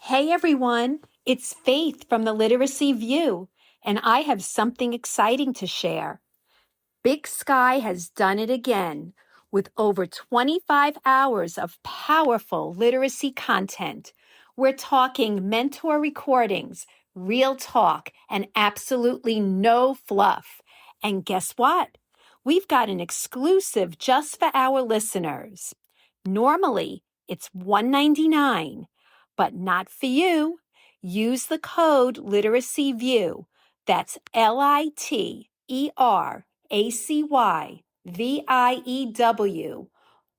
Hey everyone, it's Faith from the Literacy View, and I have something exciting to share. Big Sky has done it again with over 25 hours of powerful literacy content. We're talking mentor recordings, real talk, and absolutely no fluff. And guess what? We've got an exclusive just for our listeners. Normally, it's $199, but not for you. Use the code LiteracyView. That's LITERACYVIEW,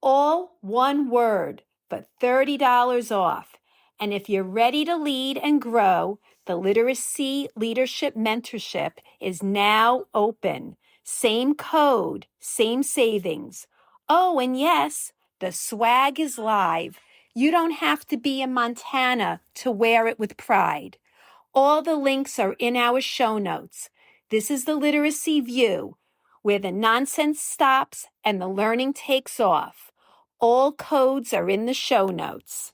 all one word, but $30 off. And if you're ready to lead and grow, the Literacy Leadership Mentorship is now open. Same code, same savings. Oh, and yes, the swag is live. You don't have to be in Montana to wear it with pride. All the links are in our show notes. This is the Literacy View, where the nonsense stops and the learning takes off. All codes are in the show notes.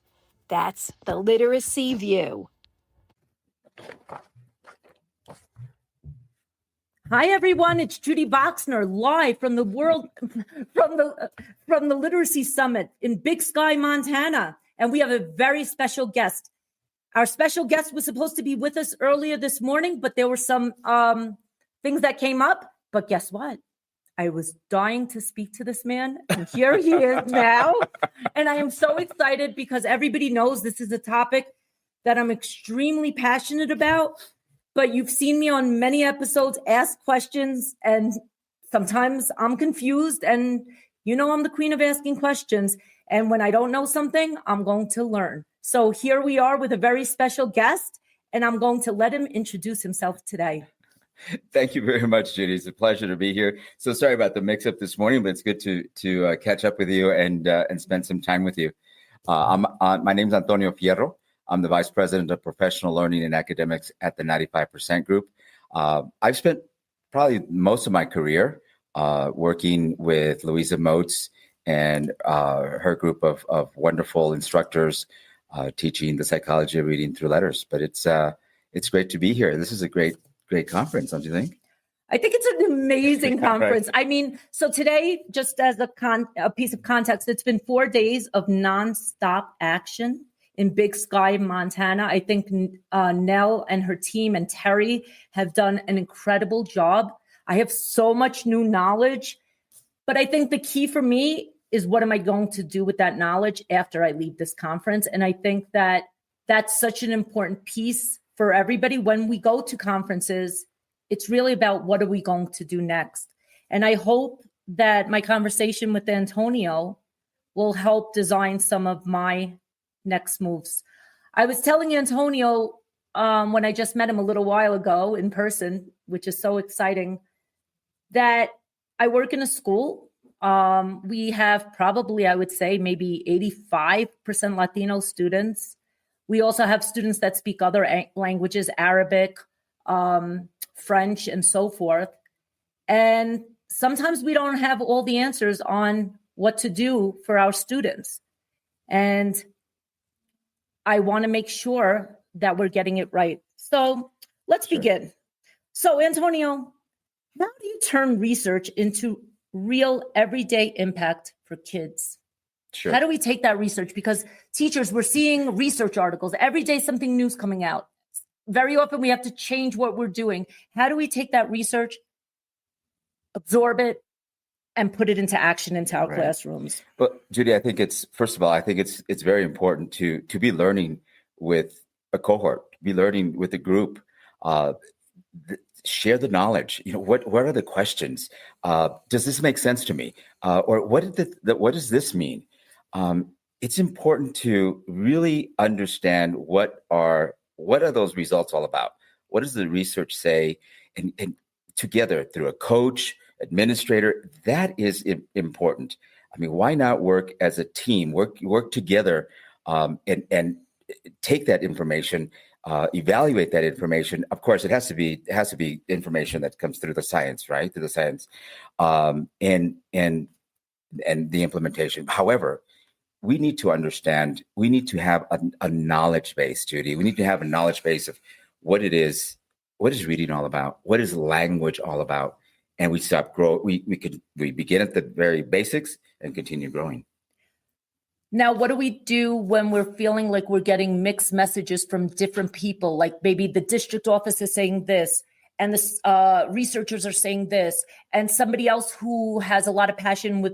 That's the Literacy View. Hi everyone, it's Judy Boxner live from the Literacy Summit in Big Sky, Montana, and we have a very special guest. Our special guest was supposed to be with us earlier this morning, but there were some things that came up. But guess what? I was dying to speak to this man, and here he is now. And I am so excited because everybody knows this is a topic that I'm extremely passionate about. But you've seen me on many episodes ask questions, and sometimes I'm confused. And you know I'm the queen of asking questions. And when I don't know something, I'm going to learn. So here we are with a very special guest, and I'm going to let him introduce himself today. Thank you very much, Judy. It's a pleasure to be here. So sorry about the mix-up this morning, but it's good to catch up with you and spend some time with you. My name's Antonio Fierro. I'm the Vice President of Professional Learning and Academics at the 95% Group. I've spent probably most of my career working with Louisa Moats and her group of wonderful instructors teaching the psychology of reading through letters. But it's great to be here. This is a great conference, don't you think? I think it's an amazing conference. Right. I mean, so today, just as a piece of context, it's been 4 days of nonstop action in Big Sky, Montana. I think Nell and her team and Terry have done an incredible job. I have so much new knowledge, but I think the key for me is what am I going to do with that knowledge after I leave this conference? And I think that that's such an important piece for everybody. When we go to conferences, it's really about what are we going to do next? And I hope that my conversation with Antonio will help design some of my next moves. I was telling Antonio when I just met him a little while ago in person, which is so exciting, that I work in a school. We have probably, I would say, maybe 85% Latino students. We also have students that speak other languages, Arabic, French, and so forth. And sometimes we don't have all the answers on what to do for our students. And I want to make sure that we're getting it right. So let's begin. So Antonio, how do you turn research into real everyday impact for kids? Sure. How do we take that research? Because teachers, we're seeing research articles. Every day something new's coming out. Very often we have to change what we're doing. How do we take that research, absorb it, and put it into action into our classrooms? Well, Judy, I think it's very important to be learning with a cohort, be learning with a group, share the knowledge. You know, what are the questions? Does this make sense to me? Or what does this mean? It's important to really understand what are those results all about? What does the research say? And together through a coach, administrator, that is important. I mean, why not work as a team, work together, and take that information, evaluate that information. Of course, it has to be information that comes through the science, right? Through the science, and the implementation. However, we need to understand, we need to have a knowledge base, Judy. We need to have a knowledge base of what it is, what is reading all about? What is language all about? And we we begin at the very basics and continue growing. Now, what do we do when we're feeling like we're getting mixed messages from different people? Like maybe the district office is saying this, and the researchers are saying this, and somebody else who has a lot of passion with,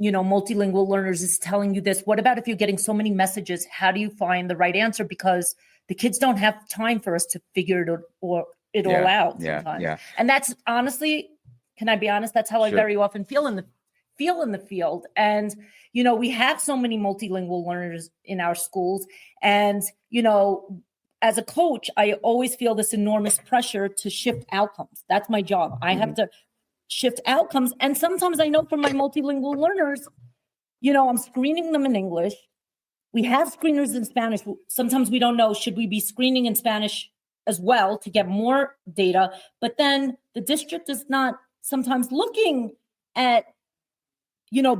multilingual learners is telling you this. What about if you're getting so many messages? How do you find the right answer? Because the kids don't have time for us to figure it all out sometimes. Yeah. And that's honestly, can I be honest? That's how I very often feel in the field. And, we have so many multilingual learners in our schools. And, as a coach, I always feel this enormous pressure to shift outcomes. That's my job. I have to shift outcomes. And sometimes I know from my multilingual learners, I'm screening them in English. We have screeners in Spanish. Sometimes we don't know, should we be screening in Spanish as well to get more data? But then the district is not sometimes looking at,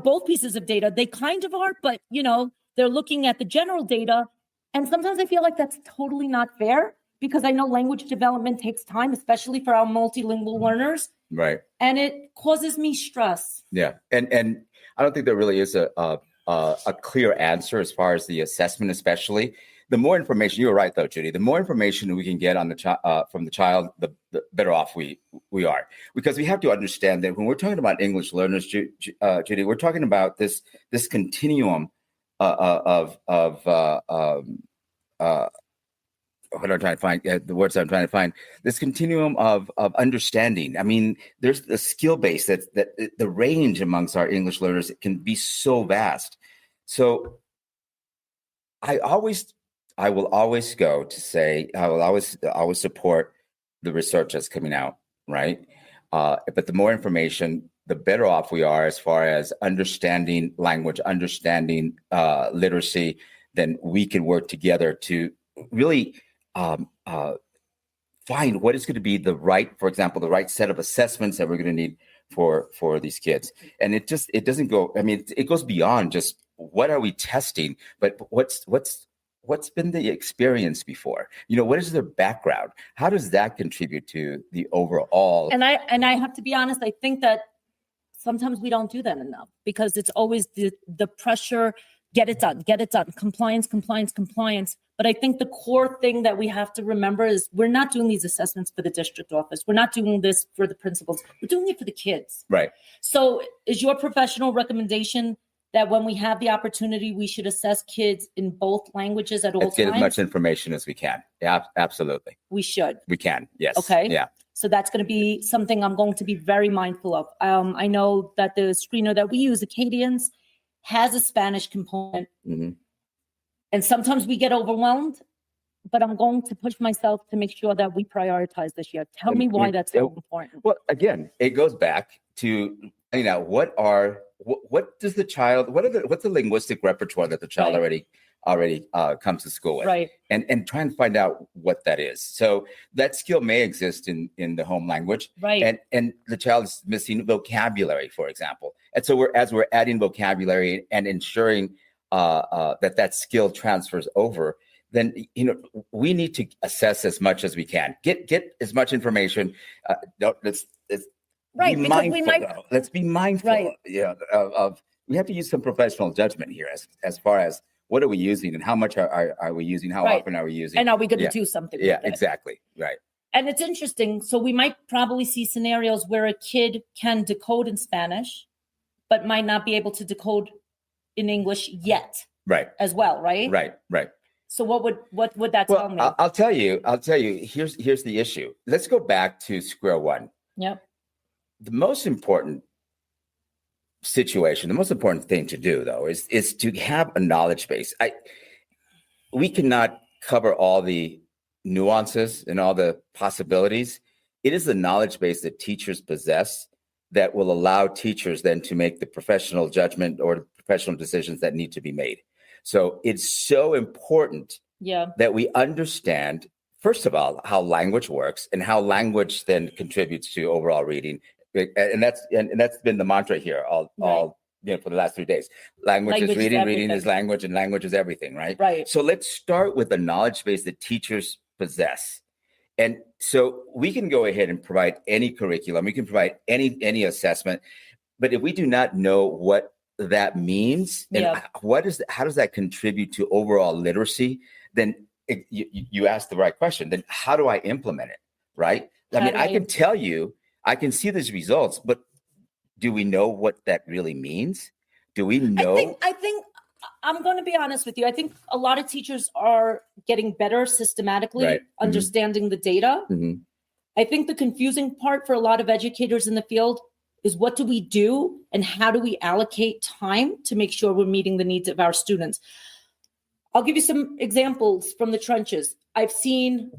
both pieces of data. They kind of are, but, they're looking at the general data. And sometimes I feel like that's totally not fair, because I know language development takes time, especially for our multilingual learners. Right. And it causes me stress. Yeah. And I don't think there really is a clear answer as far as the assessment, especially. The more information, you were right though, Judy, the more information we can get on from the child, the better off we are. Because we have to understand that when we're talking about English learners, Judy, we're talking about this continuum what I'm trying to find, the words I'm trying to find, this continuum of understanding. I mean, there's the skill base that the range amongst our English learners can be so vast. So I will always go to say, I will always support the research that's coming out, right? But the more information, the better off we are as far as understanding language, understanding literacy. Then we can work together to really find what is going to be for example, the right set of assessments that we're going to need for these kids. And it doesn't go, I mean, it goes beyond just what are we testing, but what's been the experience before? What is their background? How does that contribute to the overall? And I have to be honest, I think that sometimes we don't do that enough, because it's always the pressure, get it done, compliance. But I think the core thing that we have to remember is we're not doing these assessments for the district office. We're not doing this for the principals. We're doing it for the kids. Right. So is your professional recommendation that when we have the opportunity, we should assess kids in both languages at all times? Get as much information as we can. Yeah, absolutely. We should. We can, yes. Okay. Yeah. So that's going to be something I'm going to be very mindful of. I know that the screener that we use, Acadians, has a Spanish component. Mm-hmm. And sometimes we get overwhelmed, but I'm going to push myself to make sure that we prioritize this year. Tell me why that's so important. Well, again, it goes back to, what does the child, what's the linguistic repertoire that the child already comes to school with, right? And try and find out what that is. So that skill may exist in the home language, right? And the child is missing vocabulary, for example. And so we're adding vocabulary and ensuring that skill transfers over. Then we need to assess as much as we can. Get as much information. Let's right, be mindful. Let's be mindful. Right. Of we have to use some professional judgment here as far as what are we using and how much are we using? How often are we using? And are we going to do something with it? Exactly. Right. And it's interesting. So we might probably see scenarios where a kid can decode in Spanish, but might not be able to decode in English yet. Right. As well, right? Right. So what would that tell me? I'll tell you, here's the issue. Let's go back to square one. Yep. The most important situation, the most important thing to do, though, is to have a knowledge base. We cannot cover all the nuances and all the possibilities. It is the knowledge base that teachers possess that will allow teachers then to make the professional judgment or the professional decisions that need to be made. So it's so important that we understand, first of all, how language works and how language then contributes to overall reading. And that's been the mantra here all for the last 3 days. Language is reading, reading is everything. language, and language is everything, right? Right. So let's start with the knowledge base that teachers possess. And so we can go ahead and provide any curriculum. We can provide any assessment. But if we do not know what that means and how does that contribute to overall literacy, then you ask the right question. Then how do I implement it, right? I can tell you, I can see these results, but do we know what that really means? Do we know? I think I'm going to be honest with you. I think a lot of teachers are getting better systematically understanding the data. Mm-hmm. I think the confusing part for a lot of educators in the field is what do we do and how do we allocate time to make sure we're meeting the needs of our students? I'll give you some examples from the trenches. I've seen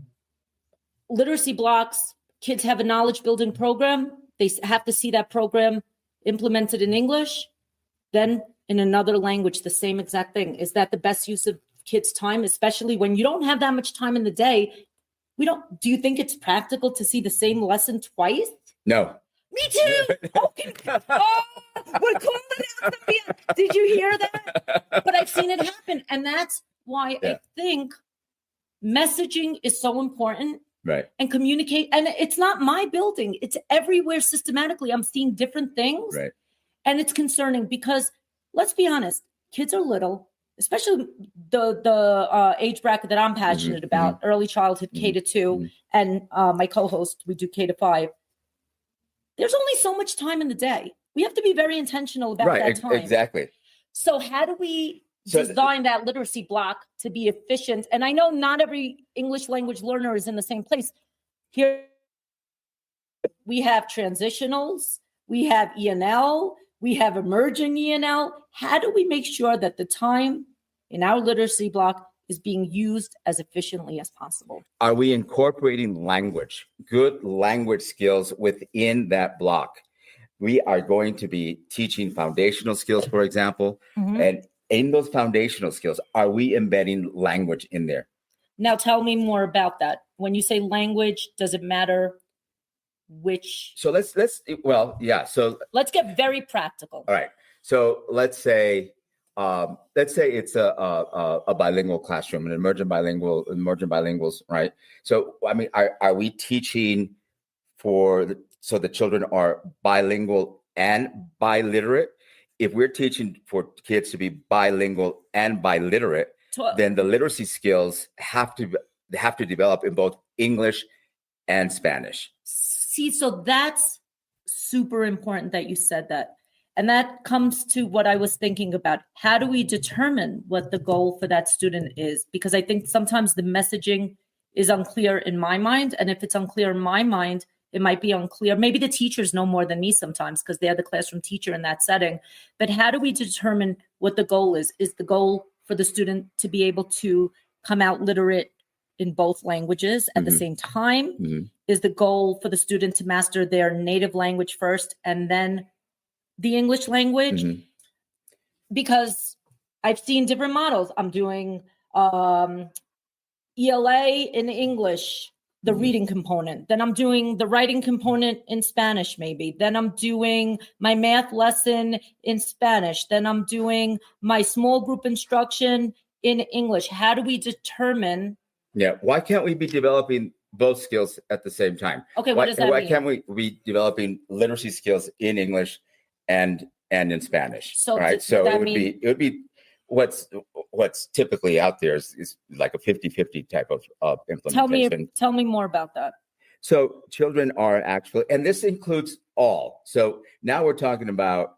literacy blocks. Kids have a knowledge building program. They have to see that program implemented in English, then in another language, the same exact thing. Is that the best use of kids' time, especially when you don't have that much time in the day? Do you think it's practical to see the same lesson twice? No. Me too. Okay. We're calling it out. Did you hear that? But I've seen it happen. And that's why I think messaging is so important. Right. And communicate. And it's not my building. It's everywhere systematically. I'm seeing different things. Right. And it's concerning because let's be honest, kids are little, especially the age bracket that I'm passionate about, early childhood, K to 2, and my co-host, we do K to 5. There's only so much time in the day. We have to be very intentional about that time. Exactly. So how do we design that literacy block to be efficient? And I know not every English language learner is in the same place. Here we have transitionals, we have ENL, we have emerging ENL. How do we make sure that the time in our literacy block is being used as efficiently as possible? Are we incorporating language, good language skills within that block? We are going to be teaching foundational skills, for example, and in those foundational skills, are we embedding language in there? Now, tell me more about that. When you say language, does it matter which? So let's So let's get very practical. All right. So let's say it's a bilingual classroom, an emergent bilinguals, right? So are we teaching so the children are bilingual and biliterate? If we're teaching for kids to be bilingual and biliterate, then the literacy skills have to develop in both English and Spanish. See, so that's super important that you said that. And that comes to what I was thinking about. How do we determine what the goal for that student is? Because I think sometimes the messaging is unclear in my mind. And if it's unclear in my mind, it might be unclear. Maybe the teachers know more than me sometimes because they're the classroom teacher in that setting. But how do we determine what the goal is? Is the goal for the student to be able to come out literate in both languages at the same time? Is the goal for the student to master their native language first and then the English language? Because I've seen different models. I'm doing ELA in English, the reading component. Then I'm doing the writing component in Spanish, maybe. Then I'm doing my math lesson in Spanish. Then I'm doing my small group instruction in English. How do we determine? Yeah. Why can't we be developing both skills at the same time? Okay. What does that mean? Why can't we be developing literacy skills in English and in Spanish? So right. So it would be what's typically out there is like a 50-50 type of implementation. Tell me more about that. So children are actually, and this includes all. So now we're talking about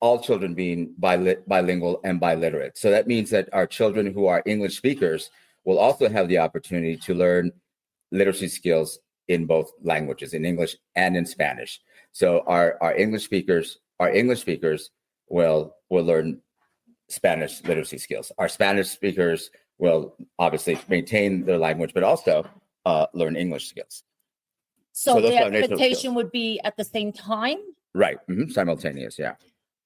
all children being bilingual and biliterate. So that means that our children who are English speakers will also have the opportunity to learn literacy skills in both languages, in English and in Spanish. So our English speakers will learn Spanish literacy skills. Our Spanish speakers will obviously maintain their language, but also learn English skills. So the expectation would be at the same time? Right. Simultaneous, yeah.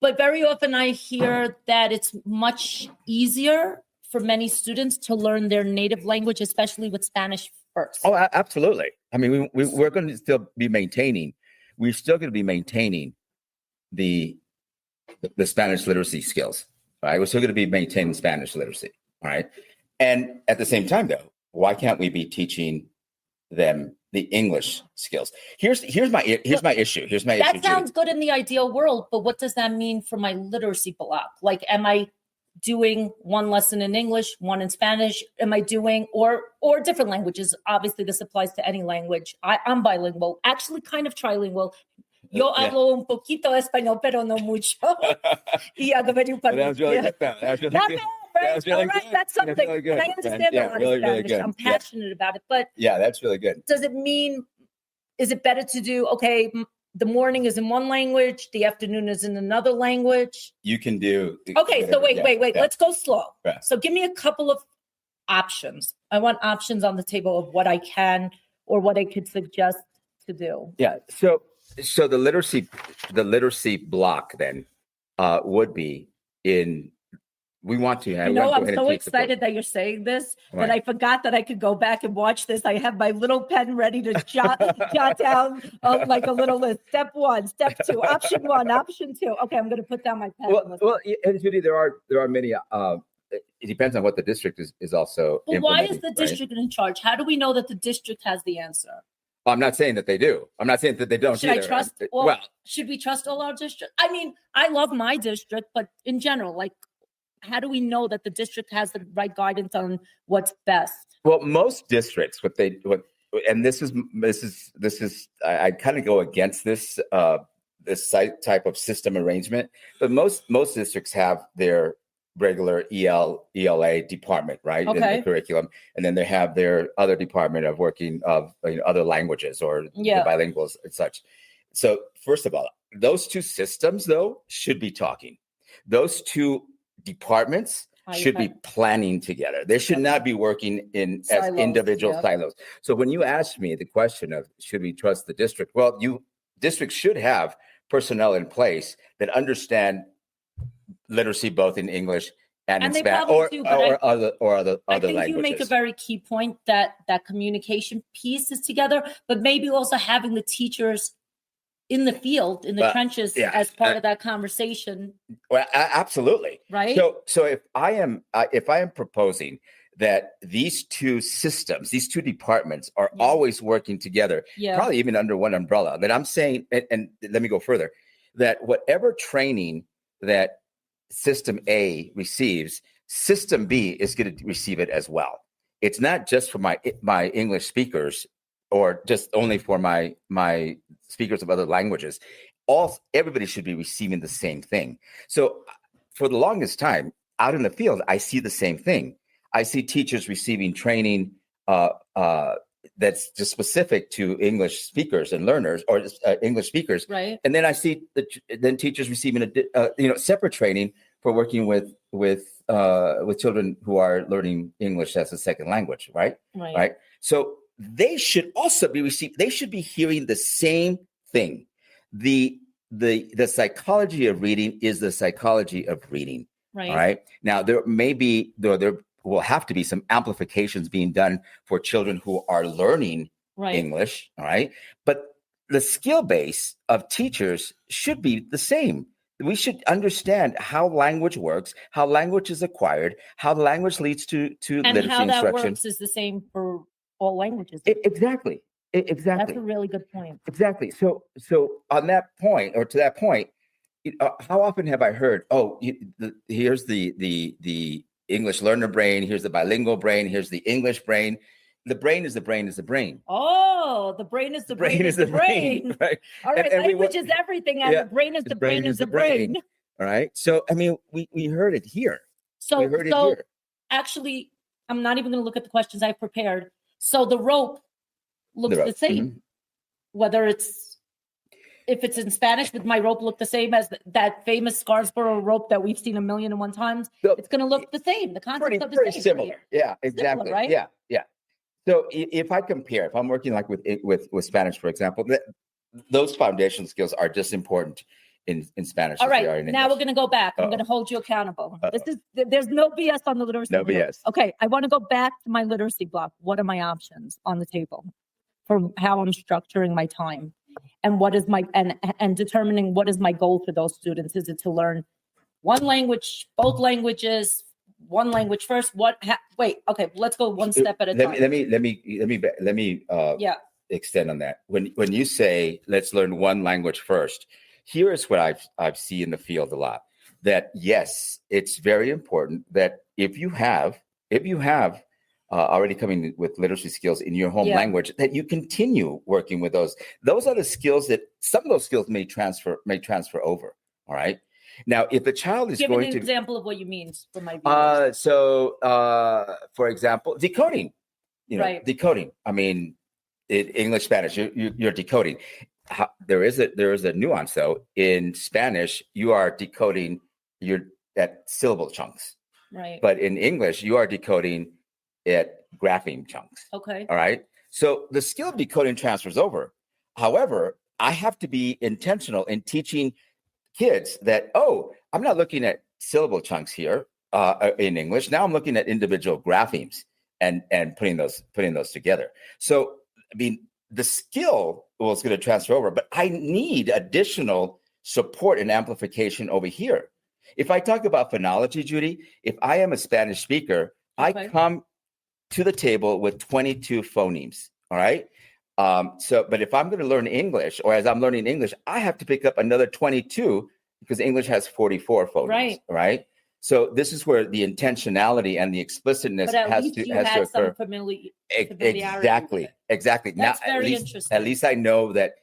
But very often I hear that it's much easier for many students to learn their native language, especially with Spanish first. Oh, absolutely. I mean, we're going to still be maintaining. We're still going to be maintaining the the Spanish literacy skills. All right, we're still going to be maintaining Spanish literacy. All right, and at the same time, though, why can't we be teaching them the English skills? Here's my issue. Here's my issue. That sounds good in the ideal world, but what does that mean for my literacy block? Like, am I doing one lesson in English, one in Spanish? Am I doing or different languages? Obviously, this applies to any language. I'm bilingual, actually, kind of trilingual. Yo hablo un poquito español, pero no mucho. Y that was really good. That was really Not good. bad, right? That was really All right, good. that's something. That's really good. And I understand Yeah, a lot really, of really Spanish. good. I'm passionate about it. But Yeah, that's really good. does it mean, is it better to do, okay, the morning is in one language, the afternoon is in another language? You can do. Okay, so wait. Yeah. Let's go slow. Yeah. So give me a couple of options. I want options on the table of what I can or what I could suggest to do. Yeah. So the literacy block then would be in. We want to have. I'm so excited that you're saying this that I forgot that I could go back and watch this. I have my little pen ready to jot down like a little list. Step 1, step 2, option 1, option 2. Okay, I'm going to put down my pen. Well, and Judy, there are many. It depends on what the district is also. But why is the district in charge? How do we know that the district has the answer? I'm not saying that they do. I'm not saying that they don't. Should either. I trust? Should we trust all our districts? I mean, I love my district, but in general, like, how do we know that the district has the right guidance on what's best? Well, most districts, and this is I kind of go against this type of system arrangement, but most districts have their regular ELA department, right? Okay. In the curriculum, and then they have their other department of working of other languages or the bilinguals and such. So first of all, those two systems though should be talking. Those two departments should be planning together. They should not be working as individual silos. So when you ask me the question of should we trust the district? Well, districts should have personnel in place that understand literacy both in English and in Spanish or other languages. I think you make a very key point that communication piece is together, but maybe also having the teachers in the field, in the trenches, as part of that conversation. Well, absolutely. Right. So if I am proposing that these two systems, these two departments are always working together, probably even under one umbrella, that I'm saying, and let me go further, that whatever training that System A receives, System B is going to receive it as well. It's not just for my English speakers or just only for my speakers of other languages. Everybody should be receiving the same thing. So for the longest time out in the field, I see the same thing. I see teachers receiving training that's just specific to English speakers and learners or English speakers. Right. And then I see then teachers receiving separate training for working with children who are learning English as a second language. Right. So they should also be they should be hearing the same thing. The psychology of reading is the psychology of reading. Right. All right. Now there will have to be some amplifications being done for children who are learning English. All right. But the skill base of teachers should be the same. We should understand how language works, how language is acquired, how the language leads to literacy instruction. And how that works is the same for all languages. Exactly. That's a really good point. Exactly. So on that point, or to that point, how often have I heard, here's the English learner brain, here's the bilingual brain, here's the English brain. The brain is the brain is the brain. Oh, the brain is the brain is the brain. Right. All right, language is everything, and the brain is the brain is the brain. All right. So, I mean, we heard it here. So actually, I'm not even going to look at the questions I prepared. So the rope looks the same, whether if it's in Spanish, would my rope look the same as that famous Scarsborough rope that we've seen 1,000,001 times? So it's going to look the same. The concept of the pretty same. Similar. Right? Yeah, exactly. Similar, right? Yeah. So if I'm working like with Spanish, for example, those foundational skills are just important in Spanish. All right. Now we're going to go back. I'm going to hold you accountable. There's no BS on the literacy. No BS. Okay. I want to go back to my literacy block. What are my options on the table for how I'm structuring my time? and what is my, and determining what is my goal for those students. Is it to learn one language, both languages, one language first? Wait, okay, let's go one step at a time. Let me extend on that. When you say let's learn one language first, here is what I've seen in the field a lot. That yes, it's very important that if you have already coming with literacy skills in your home language, that you continue working with those. Those are the skills that some of those skills may transfer over. All right. Now, if the child is Give going an to example of what you mean for my viewers. For example, decoding. Right. Decoding. I mean, in English, Spanish, you're decoding. There is a nuance though. In Spanish, you are decoding. You're at syllable chunks. Right. But in English, you are decoding at grapheme chunks. Okay. All right. So the skill of decoding transfers over. However, I have to be intentional in teaching kids that, I'm not looking at syllable chunks here in English. Now I'm looking at individual graphemes and putting those together. So, I mean, the skill was going to transfer over, but I need additional support and amplification over here. If I talk about phonology, Judy, if I am a Spanish speaker, I come to the table with 22 phonemes. All right. But if I'm going to learn English, or as I'm learning English, I have to pick up another 22 because English has 44 phonemes. Right. Right. So this is where the intentionality and the explicitness has to occur. Exactly. That's very interesting. At least I know that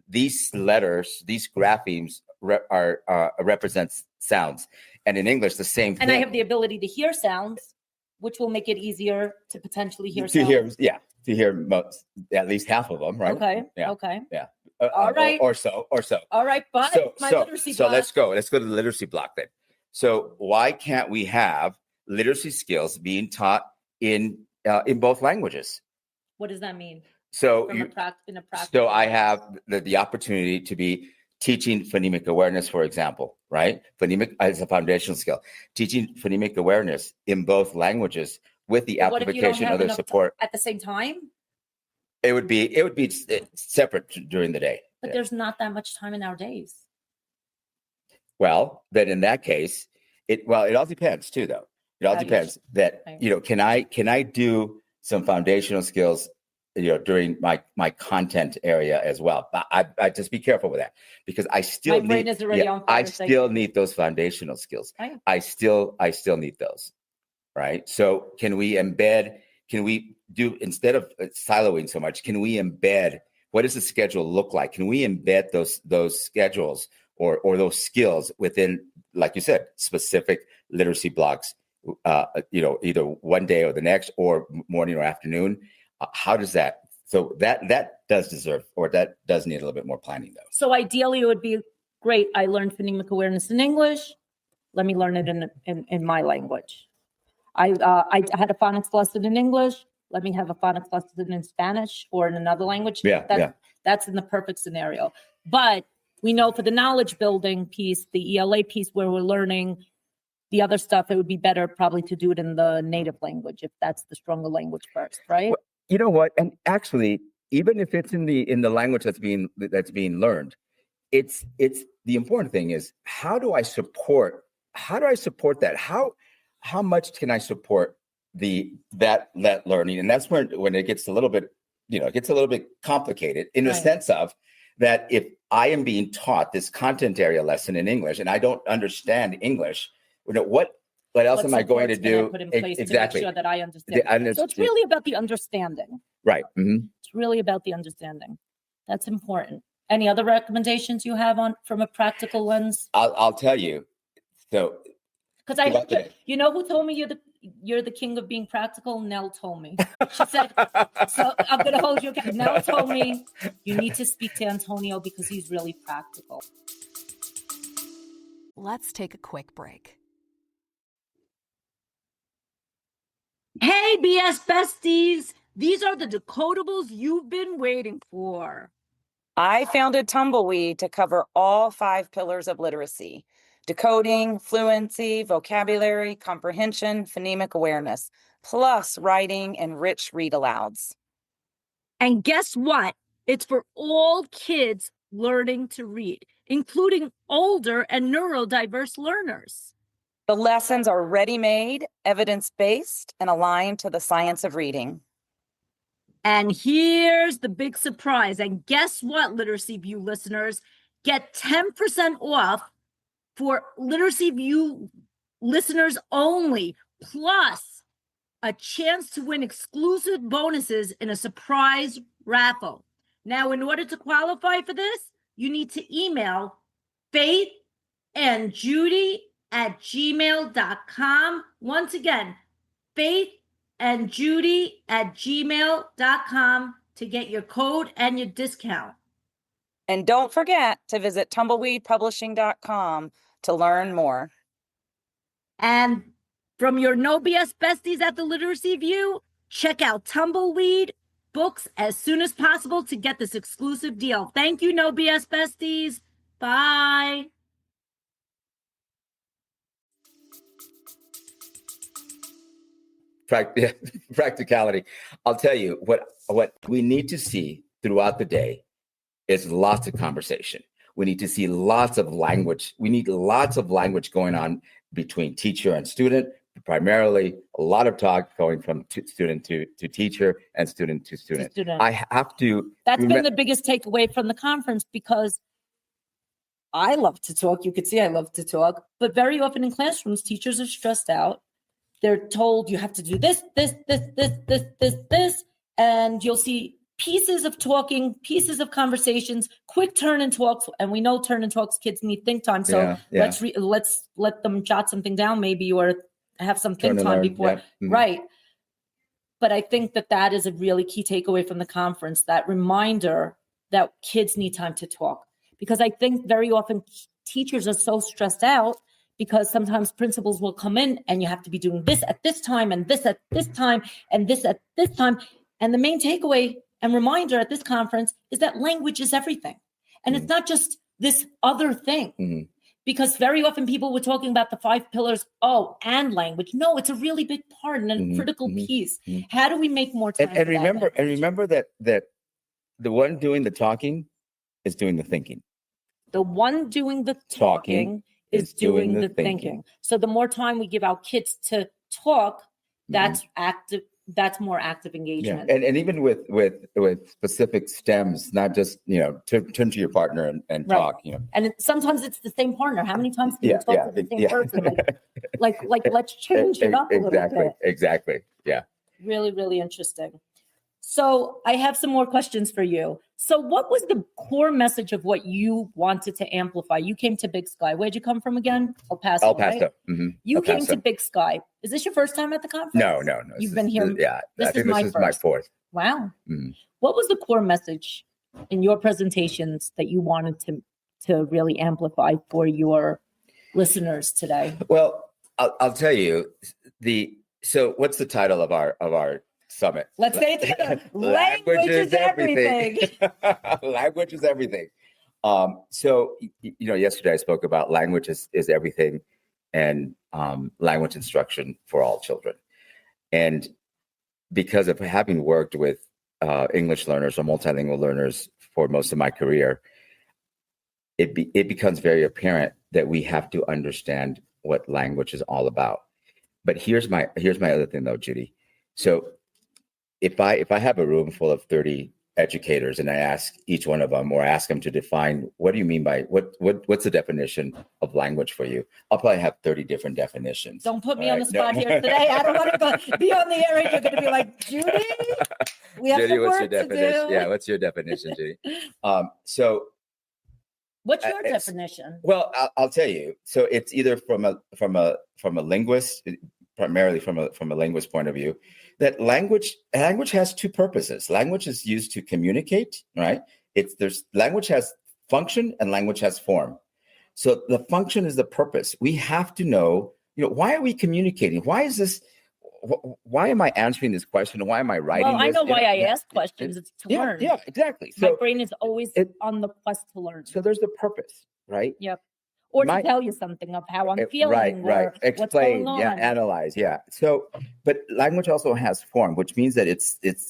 these letters, these graphemes represents sounds, and in English the same thing. And I have the ability to hear sounds, which will make it easier to potentially hear sounds. To hear most, at least half of them, right? Okay. Yeah. Okay. Yeah. All right. Or so. All right, but literacy block. Let's go to the literacy block then. So why can't we have literacy skills being taught in both languages? What does that mean? So So I have the opportunity to be teaching phonemic awareness, for example, right? Phonemic as a foundational skill, teaching phonemic awareness in both languages with the application of the support at the same time. It would be separate during the day. But there's not that much time in our days. Well, then in that case, it all depends too, though. It all depends that, can I do some foundational skills, during my content area as well. But I just be careful with that because I still need those foundational skills. Right. I still need those. Right. So can we do, instead of siloing so much, can we embed, what does the schedule look like? Can we embed those schedules or those skills within, like you said, specific literacy blocks, either one day or the next, or morning or afternoon? How does that? So that does deserve, or that does need a little bit more planning, though. So ideally, it would be great. I learned phonemic awareness in English. Let me learn it in my language. I had a phonics lesson in English. Let me have a phonics lesson in Spanish or in another language. That's in the perfect scenario. But we know for the knowledge building piece, the ELA piece, where we're learning the other stuff, it would be better probably to do it in the native language if that's the stronger language first, right? Well, you know what? And actually, even if it's in the language that's being learned, it's the important thing is how do I support that? How much can I support that learning? And that's when it gets a little bit, complicated in the sense of that if I am being taught this content area lesson in English and I don't understand English, what else am I going to do? Put in place to make sure that I understand. So it's really about the understanding. Right. Mm-hmm. It's really about the understanding. That's important. Any other recommendations you have from a practical lens? I'll tell you. So, because I heard you know who told me you're the king of being practical? Nell told me. She said, so I'm going to hold you accountable. Nell told me you need to speak to Antonio because he's really practical. Let's take a quick break. Hey, BS besties. These are the decodables you've been waiting for. I founded Tumbleweed to cover all 5 pillars of literacy: decoding, fluency, vocabulary, comprehension, phonemic awareness, plus writing and rich read-alouds. And guess what? It's for all kids learning to read, including older and neurodiverse learners. The lessons are ready-made, evidence-based, and aligned to the science of reading. And here's the big surprise. And guess what, Literacy View listeners? Get 10% off for Literacy View listeners only, plus a chance to win exclusive bonuses in a surprise raffle. Now, in order to qualify for this, you need to email FaithandJudy@gmail.com. Once again, FaithandJudy@gmail.com to get your code and your discount. And don't forget to visit tumbleweedpublishing.com to learn more. And from your No BS besties at the Literacy View, check out Tumbleweed Books as soon as possible to get this exclusive deal. Thank you, No BS besties. Bye. Practicality. I'll tell you what we need to see throughout the day is lots of conversation. We need to see lots of language. We need lots of language going on between teacher and student, primarily a lot of talk going from student to teacher and student to student. I have to. That's been the biggest takeaway from the conference, because I love to talk. You could see I love to talk, but very often in classrooms, teachers are stressed out. They're told you have to do this, and you'll see pieces of talking, pieces of conversations, quick turn and talks. And we know turn and talks kids need think time. So let's let them jot something down maybe, or have some think time before. Yeah. Mm-hmm. Right. But I think that is a really key takeaway from the conference, that reminder that kids need time to talk. Because I think very often teachers are so stressed out, because sometimes principals will come in and you have to be doing this at this time, and this at this time, and this at this time. And the main takeaway and reminder at this conference is that language is everything. And it's not just this other thing. Mm-hmm. Because very often people were talking about the 5 pillars, and language. No, it's a really big part and a critical piece. Mm-hmm. How do we make more time? And remember that the one doing the talking is doing the thinking. The one doing the talking is doing the thinking. So the more time we give our kids to talk, that's active. That's more active engagement. Yeah. And even with specific stems, not just, turn to your partner and talk, And sometimes it's the same partner. How many times can you talk to the same person? Like let's change it up a little bit. Exactly. Yeah. Really, really interesting. So I have some more questions for you. So what was the core message of what you wanted to amplify? You came to Big Sky. Where'd you come from again? El Paso. Right? Mm-hmm. You came to Big Sky. Is this your first time at the conference? No. You've been here? This is my fourth. Wow. Mm-hmm. What was the core message in your presentations that you wanted to really amplify for your listeners today? Well, I'll tell you so what's the title of our summit? Let's say it together. Language is everything. Language is everything. So, yesterday I spoke about language is everything, and language instruction for all children. And because of having worked with English learners or multilingual learners for most of my career, it becomes very apparent that we have to understand what language is all about. But here's my other thing though, Judy. So if I have a room full of 30 educators and I ask each one of them, or ask them to define, what do you mean by what's the definition of language for you? I'll probably have 30 different definitions. Don't put me on the spot here today. I don't want to be on the air and you're going to be like, Judy, we have Judy, some work to do. Yeah, what's your definition, Judy? What's your definition? Well, I'll tell you. So it's either from a linguist, primarily from a linguist point of view, that language has two purposes. Language is used to communicate, right? Language has function and language has form. So the function is the purpose. We have to know, why are we communicating? Why is this? Why am I answering this question? Why am I writing this? I know why I ask questions. It's to learn. Yeah, exactly. My brain is always on the quest to learn. So there's the purpose, right? Yep. Or to tell you something of how I'm feeling. Right. Explain, what's going on. Analyze, yeah. So, but language also has form, which means that it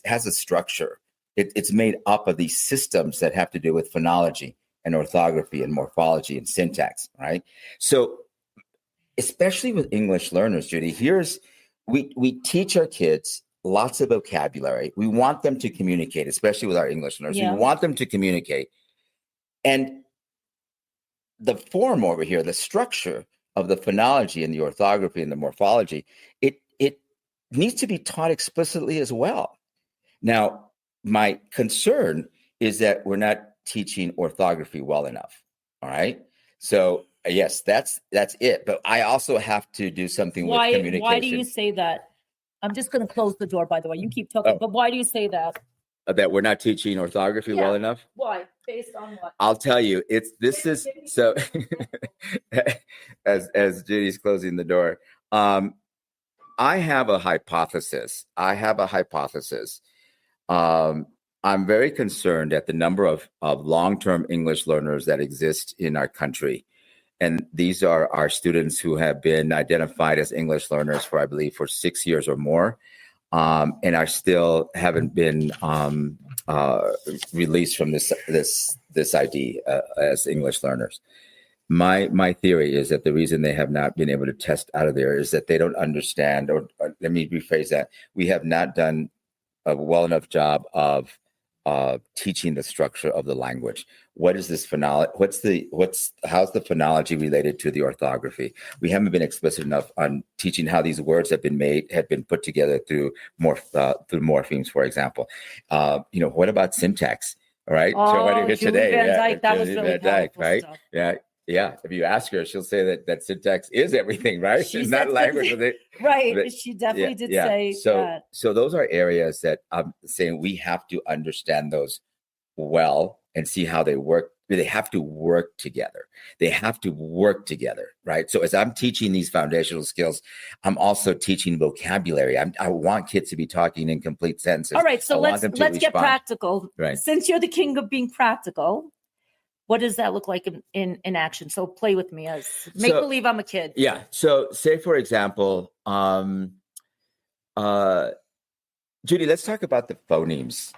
has a structure. It's made up of these systems that have to do with phonology and orthography and morphology and syntax, right? So especially with English learners, Judy, we teach our kids lots of vocabulary. We want them to communicate, especially with our English learners. Yeah. We want them to communicate. And the form over here, the structure of the phonology and the orthography and the morphology, it needs to be taught explicitly as well. Now, my concern is that we're not teaching orthography well enough. All right. So yes, that's it. But I also have to do something with communication. Why do you say that? I'm just going to close the door, by the way. You keep talking, but why do you say that? That we're not teaching orthography well enough? Why? Based on what? I'll tell you, so as Judy's closing the door, I have a hypothesis. I'm very concerned at the number of long-term English learners that exist in our country. And these are our students who have been identified as English learners for, I believe, for 6 years or more, and are still haven't been released from this ID as English learners. My theory is that the reason they have not been able to test out of there is that they don't understand, or let me rephrase that. We have not done a well enough job of teaching the structure of the language. What is this phonology? How's the phonology related to the orthography? We haven't been explicit enough on teaching how these words have been put together through morphemes, for example. What about syntax? All right. Oh, so what do you Julie today? Van Yeah, Dyke, that was Julie really Van Dyke, powerful right? stuff. Yeah. Yeah, if you ask her, she'll say that syntax is everything, right? She It's said not language. Right. But- She definitely did yeah. say that. So those are areas that I'm saying we have to understand those well and see how they work. They have to work together. Right? So as I'm teaching these foundational skills, I'm also teaching vocabulary. I want kids to be talking in complete sentences. All right. So let's get respond. practical. Right. Since you're the king of being practical, what does that look like in action? So play with me as make believe I'm a kid. Yeah. So say, for example, Judy, let's talk about the phonemes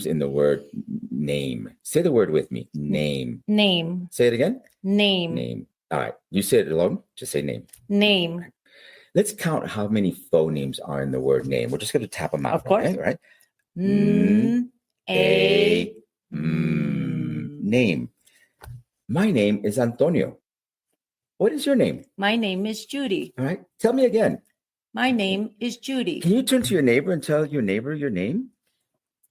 in the word name. Say the word with me. Name. Name. Say it again. Name. Name. All right. You say it alone. Just say name. Name. Let's count how many phonemes are in the word name. We're just going to tap them out. Of course. Okay, right? Name. My name is Antonio. What is your name? My name is Judy. All right. Tell me again. My name is Judy. Can you turn to your neighbor and tell your neighbor your name?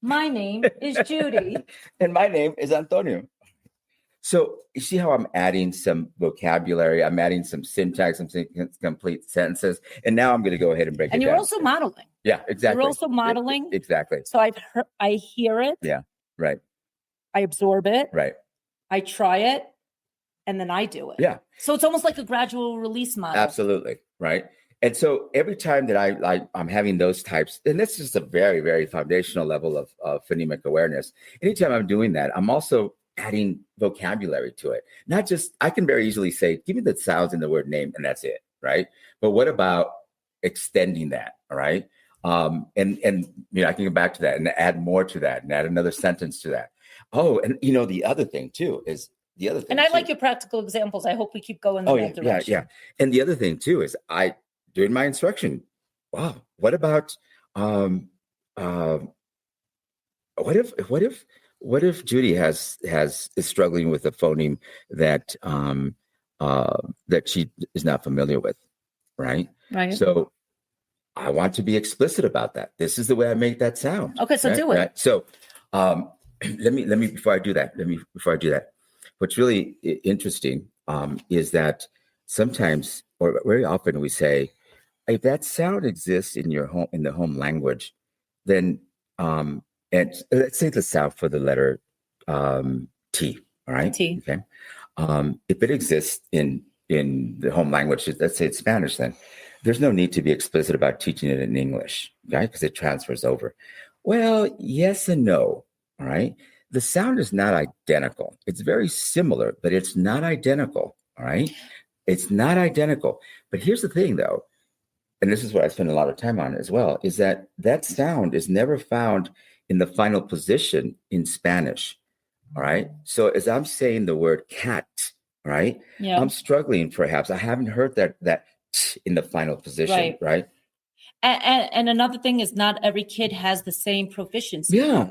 My name is Judy. And my name is Antonio. So you see how I'm adding some vocabulary, I'm adding some syntax, some complete sentences, and now I'm going to go ahead and break it down. And you're also modeling. Yeah, exactly. You're also modeling. Exactly. So I hear it. Yeah, right. I absorb it. Right. I try it, and then I do it. Yeah. So it's almost like a gradual release model. Absolutely. Right. And so every time that I'm having those types, and that's just a very, very foundational level of phonemic awareness. Anytime I'm doing that, I'm also adding vocabulary to it. Not just, I can very easily say, give me the sounds in the word name, and that's it. Right. But what about extending that? All right. And I can go back to that and add more to that and add another sentence to that. Oh, and the other thing too is And I like your practical examples. I hope we keep going in that direction. Yeah. And the other thing too is during my instruction, wow, what about what if Judy is struggling with a phoneme that that she is not familiar with, right? Right. So I want to be explicit about that. This is the way I make that sound. Okay, so right? do it. Right? So let me before I do that, what's really interesting is that sometimes, or very often, we say, if that sound exists in the home language, then and let's say the sound for the letter T. All right. T. Okay. If it exists in the home language, let's say it's Spanish, then there's no need to be explicit about teaching it in English, right? Because it transfers over. Well, yes and no. All right. The sound is not identical. It's very similar, but it's not identical. All right. It's not identical. But here's the thing, though, and this is what I spend a lot of time on as well, is that sound is never found in the final position in Spanish. All right. So as I'm saying the word cat, all right, Yeah. I'm struggling perhaps. I haven't heard that t in the final position, right? And another thing is not every kid has the same proficiency. Yeah,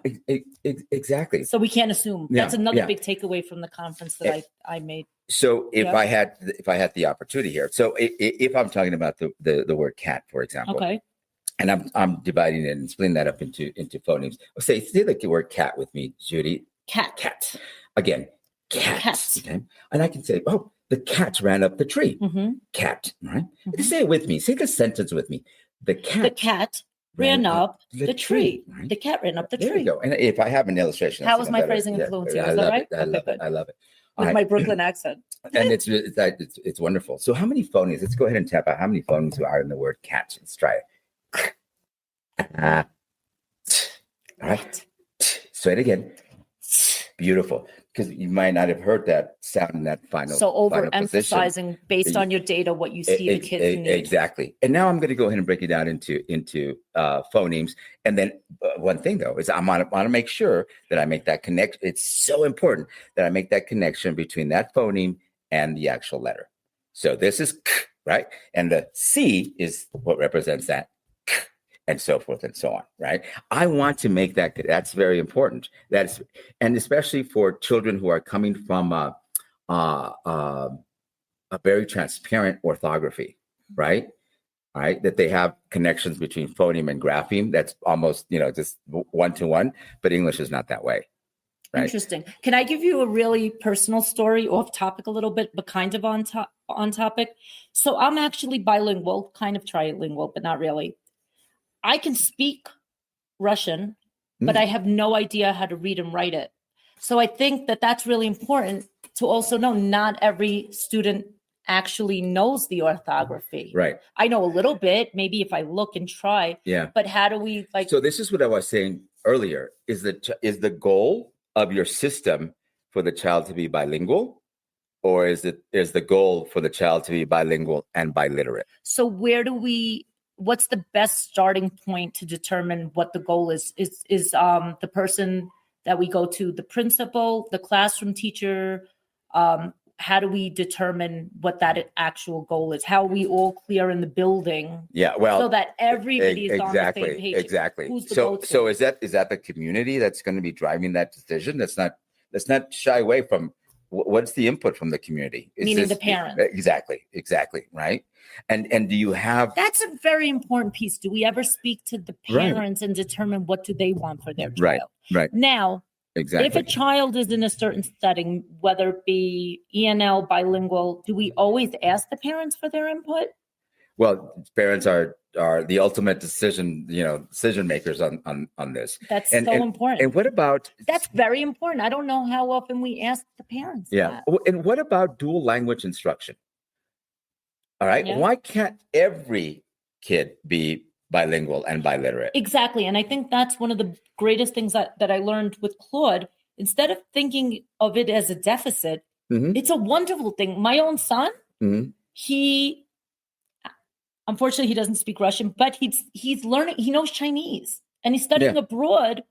exactly. So we can't assume. Yeah, That's another yeah. big takeaway from the conference that I made. So if Yeah. I had the opportunity here, so if I'm talking about the word cat, for example, Okay. and I'm dividing it and splitting that up into phonemes. Say the word cat with me, Judy. Cat. Again, cat. Cat. Okay, and I can say, oh, the cat ran up the tree. Mm-hmm. Cat. Right. Mhm. Say it with me. Say the sentence with me. The cat ran up the tree. Right? The cat ran up the There tree. you go. And if I have an illustration, How that's was even my better. phrasing and Yeah, fluency? I Was that love right? it. I Okay, love good. it. I love it. With All my right. Brooklyn accent. And it's wonderful. So how many phonemes? Let's go ahead and tap out how many phonemes are in the word cat. Let's try it. All right. Say it again. Beautiful. Because you might not have heard that sound in that final. So final position. overemphasizing based on your data what you see the kids need. Exactly. And now I'm going to go ahead and break it down into phonemes. And then one thing though is I want to make sure that I make that connection. It's so important that I make that connection between that phoneme and the actual letter. So this is k, right, and the C is what represents that, k, and so forth and so on. Right. I want to make that. That's very important. And especially for children who are coming from a very transparent orthography, right? All right, that they have connections between phoneme and grapheme. That's almost, just one-to-one, but English is not that way. Right? Interesting. Can I give you a really personal story, off topic a little bit, but kind of on topic? So I'm actually bilingual, kind of trilingual, but not really. I can speak Russian, but I have no idea how to read and write it. So I think that that's really important to also know not every student actually knows the orthography. Right. I know a little bit, maybe if I look and try. Yeah. But how do we So this is what I was saying earlier, is the goal of your system for the child to be bilingual, or is the goal for the child to be bilingual and biliterate? So what's the best starting point to determine what the goal is? Is the person that we go to, the principal, the classroom teacher? How do we determine what that actual goal is? How are we all clear in the building? Yeah, well, so that everybody is on the same page. Exactly. Who's the So go-to? so is that the community that's going to be driving that decision? Let's not shy away from what's the input from the community. Meaning the parents. Exactly, right? And do you have? That's a very important piece. Do we ever speak to the parents and determine what do they want for their child? Right. Now, Exactly. if a child is in a certain setting, whether it be ENL, bilingual, do we always ask the parents for their input? Well, parents are the ultimate decision makers on this. That's so important. And what about? That's very important. I don't know how often we ask the parents. Yeah. That. And what about dual language instruction? All right. Yeah. Why can't every kid be bilingual and biliterate? Exactly. And I think that's one of the greatest things that I learned with Claude. Instead of thinking of it as a deficit, it's a wonderful thing. My own son, he, unfortunately, he doesn't speak Russian, but he's learning, he knows Chinese, and he's studying abroad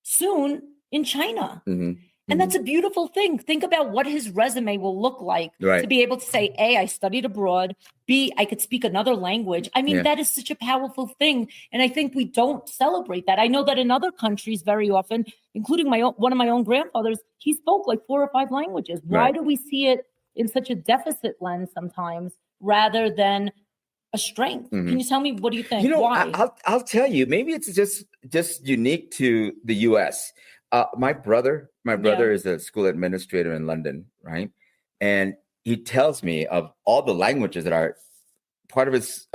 soon in China. And that's a beautiful thing. Think about what his resume will look like to be able to say, A, I studied abroad. B, I could speak another language. I mean, that is such a powerful thing. And I think we don't celebrate that. I know that in other countries very often, including one of my own grandfathers, he spoke like 4 or 5 languages. Why do we see it in such a deficit lens sometimes rather than a strength? Can you tell me, what do you think? Why? I'll tell you, maybe it's just unique to the US. My brother is a school administrator in London, right? And he tells me of all the languages that are part of his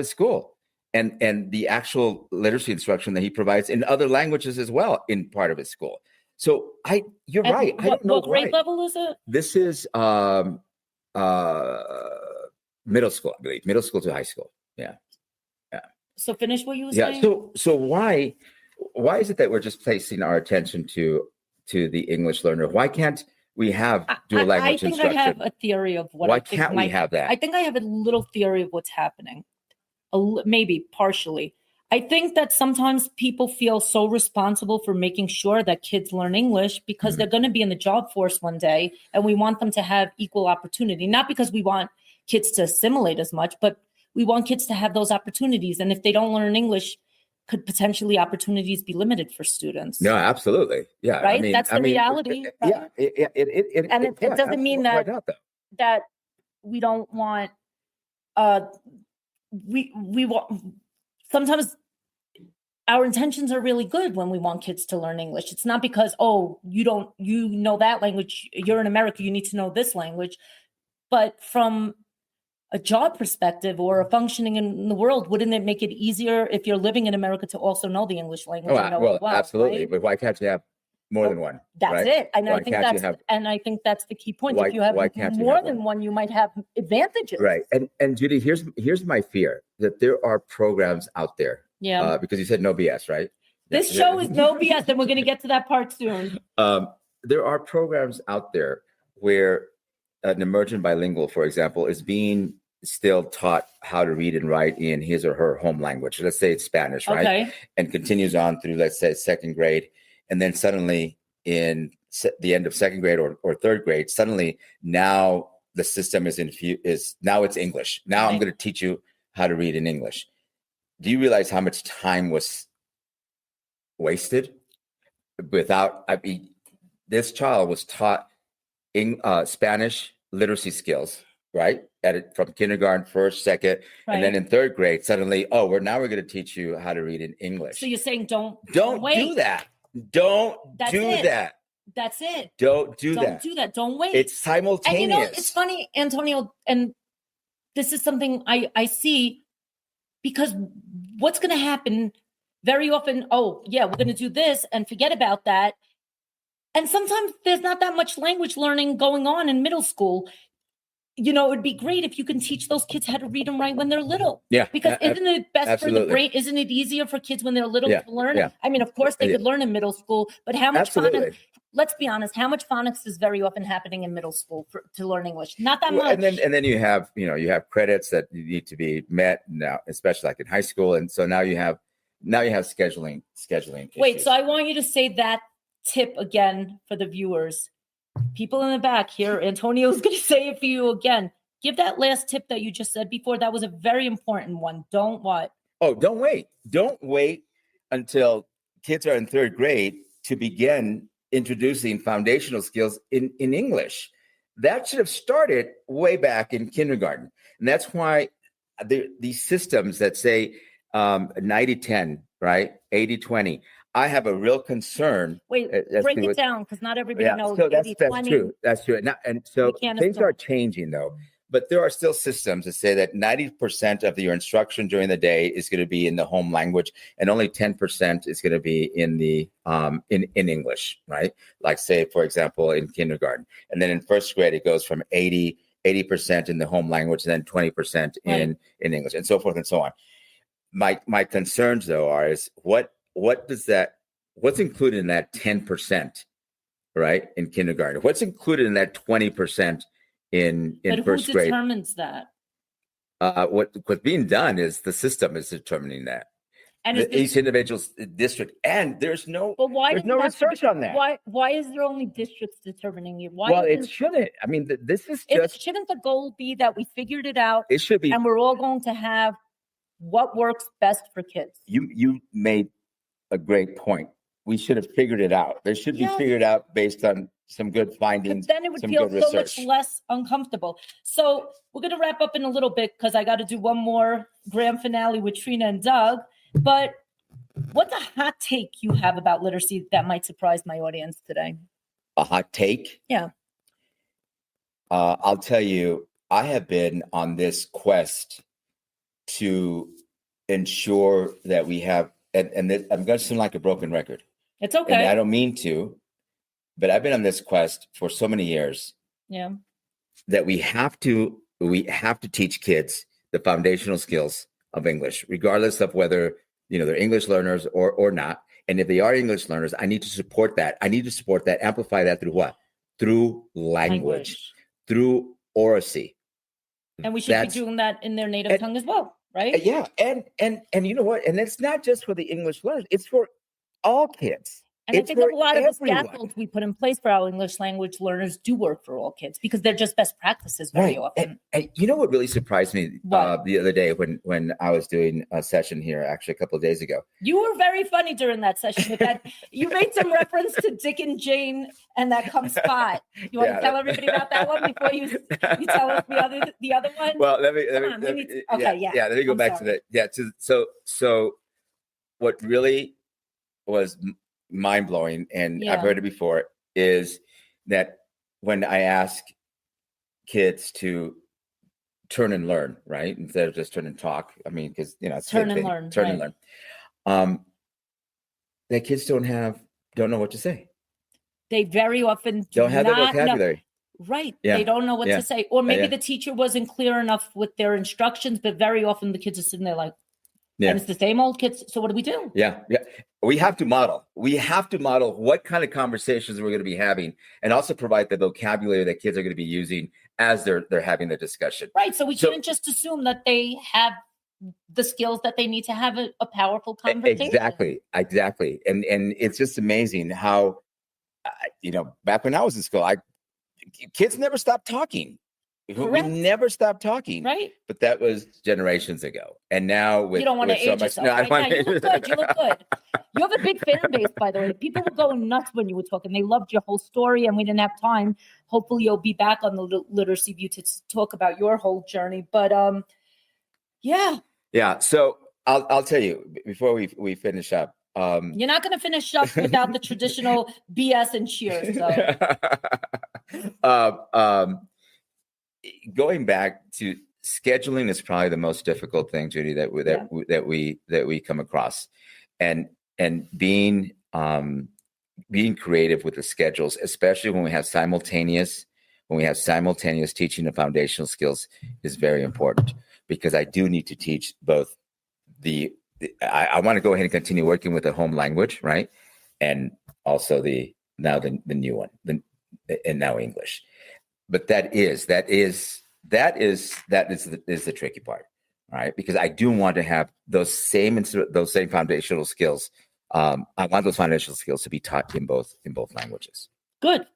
school, and the actual literacy instruction that he provides in other languages as well in part of his school. So you're right. I don't know what grade level is it? This is middle school, I believe, middle school to high school. Yeah. So finish what you were saying. So why is it that we're just placing our attention to the English learner? Why can't we have dual language instruction? I have a theory of what. Why can't we have that? I think I have a little theory of what's happening, maybe partially. I think that sometimes people feel so responsible for making sure that kids learn English because they're going to be in the job force one day, and we want them to have equal opportunity, not because we want kids to assimilate as much, but we want kids to have those opportunities. And if they don't learn English, could potentially opportunities be limited for students? No, absolutely. Yeah. Right? That's the reality. Yeah. And it doesn't mean Why that not, though? that we don't want we want sometimes our intentions are really good when we want kids to learn English. It's not because, you know that language, you're in America, you need to know this language. But from a job perspective or a functioning in the world, wouldn't it make it easier if you're living in America to also know the English language? And know it well, absolutely. right? But why can't you have more than one? That's right? it. And Why I think can't you that's have- and I think that's the key point. Why- If you have why can't you more have than one, you might have advantages. Right. And Judy, here's my fear that there are programs out there. Yeah. Because you said no BS, right? This show is no BS, and we're going to get to that part soon. There are programs out there where an emergent bilingual, for example, is being still taught how to read and write in his or her home language. Let's say it's Spanish, right? Okay. And continues on through, let's say, second grade. And then suddenly in the end of second grade or third grade, suddenly now the system is now it's English. Now I'm going to teach you how to read in English. Do you realize how much time was wasted this child was taught Spanish literacy skills, right? From kindergarten, first, second, and then in third grade, suddenly, we're going to teach you how to read in English. So you're saying don't wait. Do that. Don't do that. That's it. Don't do that. Don't do that. Don't wait. It's simultaneous. And it's funny, Antonio, and this is something I see, because what's going to happen very often, we're going to do this and forget about that. And sometimes there's not that much language learning going on in middle school. It would be great if you can teach those kids how to read and write when they're little. Yeah. Because isn't it best absolutely. for the brain? Isn't it easier for kids when they're little to learn? Yeah. I mean, of course they could learn in middle school, but how much phonics? Let's be honest, how much phonics is very often happening in middle school to learn English? Not that much. And then you have credits that need to be met now, especially like in high school. And so now you have scheduling Wait, issues. so I want you to say that tip again for the viewers. People in the back here, Antonio's going to say it for you again. Give that last tip that you just said before. That was a very important one. Don't what? Don't wait. Don't wait until kids are in third grade to begin introducing foundational skills in English. That should have started way back in kindergarten. And that's why these systems that say 90-10, right? 80-20. I have a real concern. Wait, break it down, because not everybody knows. So that's true. That's true. And so things are changing, though. But there are still systems that say that 90% of your instruction during the day is going to be in the home language, and only 10% is going to be in the in English, right? Like, say, for example, in kindergarten, and then in first grade it goes from 80% in the home language, and then 20% in English, and so forth and so on. My concerns, though, is what's included in that 10%, right, in kindergarten? What's included in that 20%? In first grade. Who determines that? What's being done is the system is determining that. And each individual district, and there's no research on that. Why is there only districts determining it? It shouldn't. I mean, this is just. Shouldn't the goal be that we figured it out? It should be, and we're all going to have what works best for kids. You made a great point. We should have figured it out. They should be figured out based on some good findings. But then it would feel so much less uncomfortable. So we're going to wrap up in a little bit, because I got to do one more grand finale with Trina and Doug. But what's a hot take you have about literacy that might surprise my audience today? A hot take? Yeah. I'll tell you, I have been on this quest to ensure that we have, and I'm going to sound like a broken record. It's okay. And I don't mean to, but I've been on this quest for so many years. Yeah. That we have to teach kids the foundational skills of English, regardless of whether they're English learners or not. And if they are English learners, I need to support that. Amplify that through what? Through language. Through oracy. And we should be doing that in their native tongue as well. right? Yeah, and you know what? And it's not just for the English learners; it's for all kids. And I It's think for a lot of the everyone. scaffolds we put in place for our English language learners do work for all kids because they're just best practices very often. And you know what really surprised me What? the other day when I was doing a session here, actually a couple of days ago. You were very funny during that session with that. You made some reference to Dick and Jane and that come spot. You want to tell everybody about that one before you tell us the other one? Well, let me let me go back to that. So what really was mind blowing, and I've heard it before, is that when I ask kids to turn and learn, right, instead of just turn and talk. I mean, because it's turn and learn. that kids don't know what to say. They very often don't have the vocabulary. Right. Yeah. They don't know what to say. Or maybe the teacher wasn't clear enough with their instructions, but very often the kids are sitting there like, and it's the same old kids. So what do we do? Yeah. We have to model. We have to model what kind of conversations we're going to be having, and also provide the vocabulary that kids are going to be using as they're having the discussion. Right. So we can't just assume that they have the skills that they need to have a powerful conversation. Exactly. And it's just amazing how, back when I was in school, kids never stopped talking. Correct. We never stopped talking. Right. But that was generations ago. And now with, you don't want to age yourself. No, right? You look good. You look good. You have a big fan base, by the way. People were going nuts when you were talking. They loved your whole story, and we didn't have time. Hopefully you'll be back on the Literacy View to talk about your whole journey. But yeah. So I'll tell you before we finish up. You're not going to finish up without the traditional BS and cheers. So. Going back to scheduling is probably the most difficult thing, Judy, that we come across, and being creative with the schedules, especially when we have simultaneous teaching of foundational skills, is very important, because I do need to teach both I want to go ahead and continue working with the home language, right, and also the new one, and now English. But that is the tricky part, right? Because I do want to have those same foundational skills. I want those foundational skills to be taught in both languages. Good.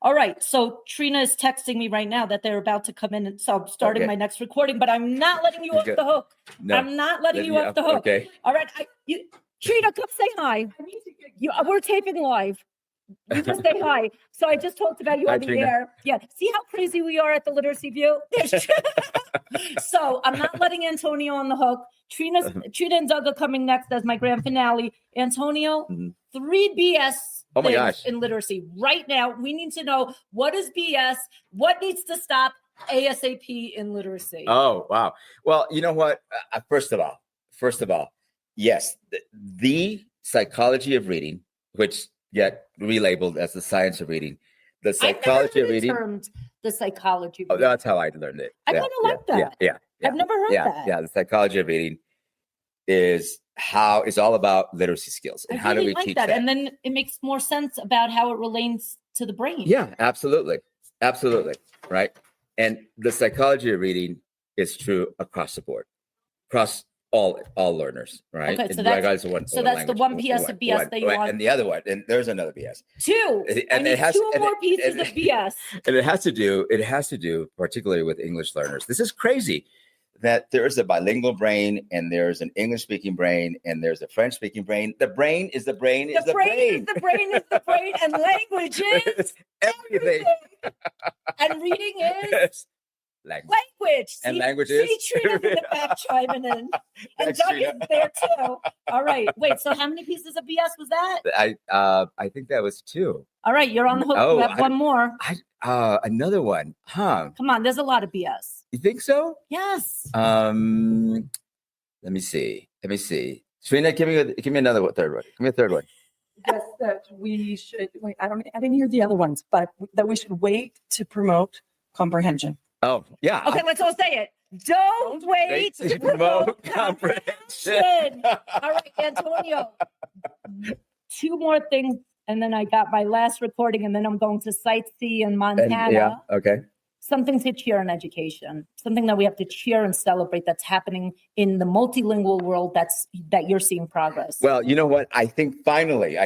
All right. So Trina is texting me right now that they're about to come in, and so I'm starting my next recording. But I'm not letting you off the hook. No. I'm not letting you off the hook. Okay. All right. Trina, come say hi. We're taping live. You just say hi. So I just talked about you on the air. Yeah. See how crazy we are at the Literacy View? So I'm not letting Antonio on the hook. Trina and Doug are coming next as my grand finale. Antonio, 3 BS things in literacy. Right now, we need to know, what is BS? What needs to stop ASAP in literacy? Oh, wow. Well, you know what? First of all, yes, the psychology of reading, which yet relabeled as the science of reading. The psychology of reading. Termed the psychology of reading. Oh, that's how I learned it. I kind of like that. Yeah. I've never heard that. Yeah, the psychology of reading is all about literacy skills, and how do we teach that? And then it makes more sense about how it relates to the brain. Yeah, absolutely, right. And the psychology of reading is true across the board, across all learners, right? Okay, so that's the one piece of BS that you want. And the other one, and there's another BS. Two. And it has 2 more pieces of BS. And it has to do particularly with English learners. This is crazy, that there's a bilingual brain, and there's an English-speaking brain, and there's a French-speaking brain. The brain is the brain is the brain. The brain is the brain, and language is everything. And reading is language. And language is. See, Trina's in the back chiming in. And Doug is there too. All right. Wait, so how many pieces of BS was that? I think that was 2. All right, you're on the hook. You have one more. Another one. Huh. Come on, there's a lot of BS. You think so? Yes. Let me see. Trina, give me another third one. Give me a third one. Yes, that we should wait. I didn't hear the other ones, but that we should wait to promote comprehension. Oh, yeah. Okay, let's all say it. Don't wait to promote comprehension. All right, Antonio. 2 more things, and then I got my last recording, and then I'm going to sightsee in Montana. Okay. something to cheer in education, something that we have to cheer and celebrate that's happening in the multilingual world that you're seeing progress? Well, you know what? I think finally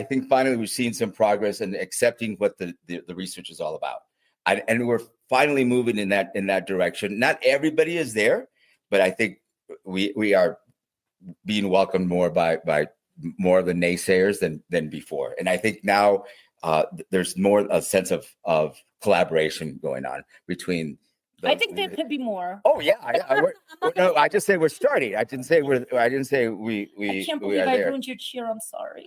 we've seen some progress in accepting what the research is all about. And we're finally moving in that direction. Not everybody is there, but I think we are being welcomed more by more of the naysayers than before. And I think now there's more a sense of collaboration going on between. I think there could be more. Oh yeah, no, I just say we're starting. I didn't say we. I can't believe I ruined your cheer. I'm sorry.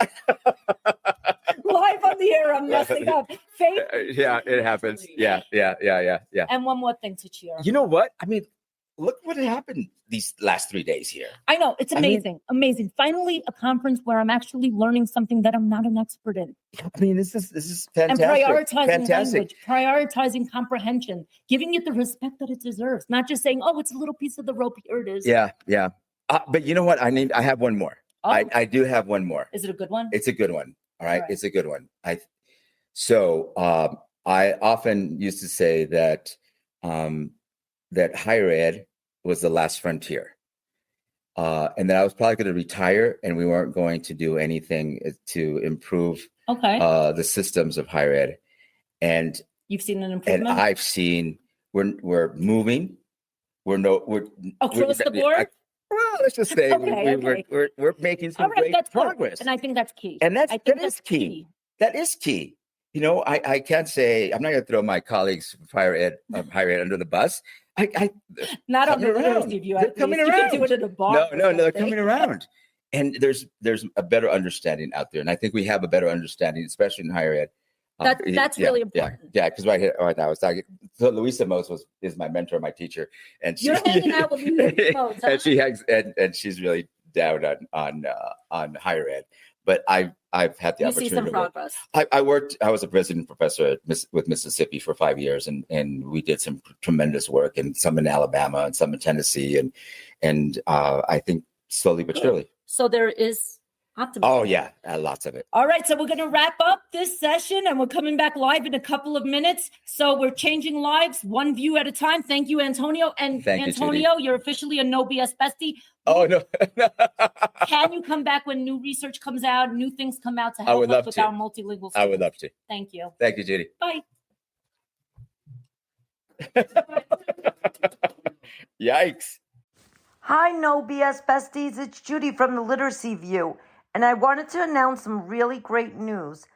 Live on the air, I'm messing up. Faith. Yeah, it happens. Yeah. And one more thing to cheer. You know what? I mean, look what happened these last 3 days here. I know, it's amazing. Amazing. Finally, a conference where I'm actually learning something that I'm not an expert in. I mean, this is fantastic. And prioritizing language, prioritizing comprehension, giving it the respect that it deserves. Not just saying, oh, it's a little piece of the rope. Here it is. Yeah. But you know what? I have one more. Oh. I do have one more. Is it a good one? It's a good one. All right. It's a good one. I often used to say that that higher ed was the last frontier. And that I was probably going to retire and we weren't going to do anything to improve the systems of higher ed. And you've seen an improvement? And I've seen we're moving. We're across the board? Well, let's just say we're making some great progress. Good. And I think that's key. And that is key. That is key. You know, I can't say, I'm not going to throw my colleagues from higher ed under the bus. Not on the university view. They're coming around. You can do it at a bar. No, they're coming around. And there's a better understanding out there. And I think we have a better understanding, especially in higher ed. That's really important. Yeah, because right I was talking. So Louisa Mose is my mentor, my teacher, and you're hanging out with Louisa Mose, huh? and she hangs and she's really down on higher ed. But I've had the opportunity. See some progress. I was a resident professor with Mississippi for 5 years, and we did some tremendous work, and some in Alabama and some in Tennessee, and I think slowly but surely. So there is optimism. Oh yeah, lots of it. All right, so we're going to wrap up this session, and we're coming back live in a couple of minutes. So we're changing lives one view at a time. Thank you, Antonio. And Antonio, you're officially a No BS bestie. Oh no! Can you come back when new research comes out, new things come out to help us with our multilingual students? I would love to. Thank you. Thank you, Judy. Bye. Yikes. Hi, No BS besties. It's Judy from the Literacy View, and I wanted to announce some really great news.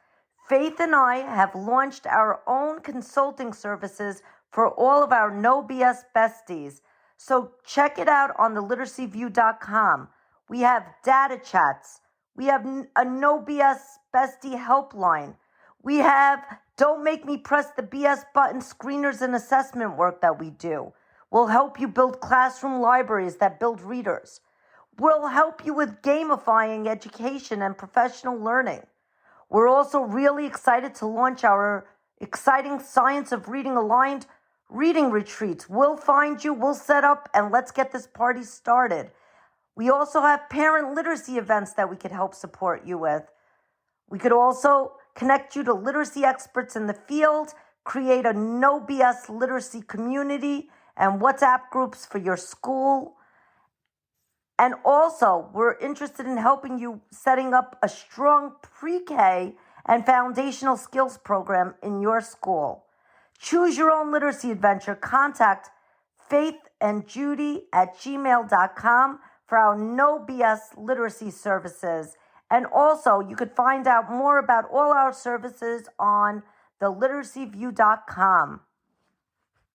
Faith and I have launched our own consulting services for all of our No BS besties. So check it out on theliteracyview.com. We have data chats. We have a No BS bestie helpline. We have Don't Make Me Press the BS Button screeners and assessment work that we do. We'll help you build classroom libraries that build readers. We'll help you with gamifying education and professional learning. We're also really excited to launch our exciting Science of Reading aligned reading retreats. We'll find you, we'll set up, and let's get this party started. We also have parent literacy events that we could help support you with. We could also connect you to literacy experts in the field, create a No BS literacy community, and WhatsApp groups for your school. And also, we're interested in helping you setting up a strong pre-K and foundational skills program in your school. Choose your own literacy adventure. Contact FaithandJudy@gmail.com for our No BS literacy services. And also, you could find out more about all our services on theliteracyview.com.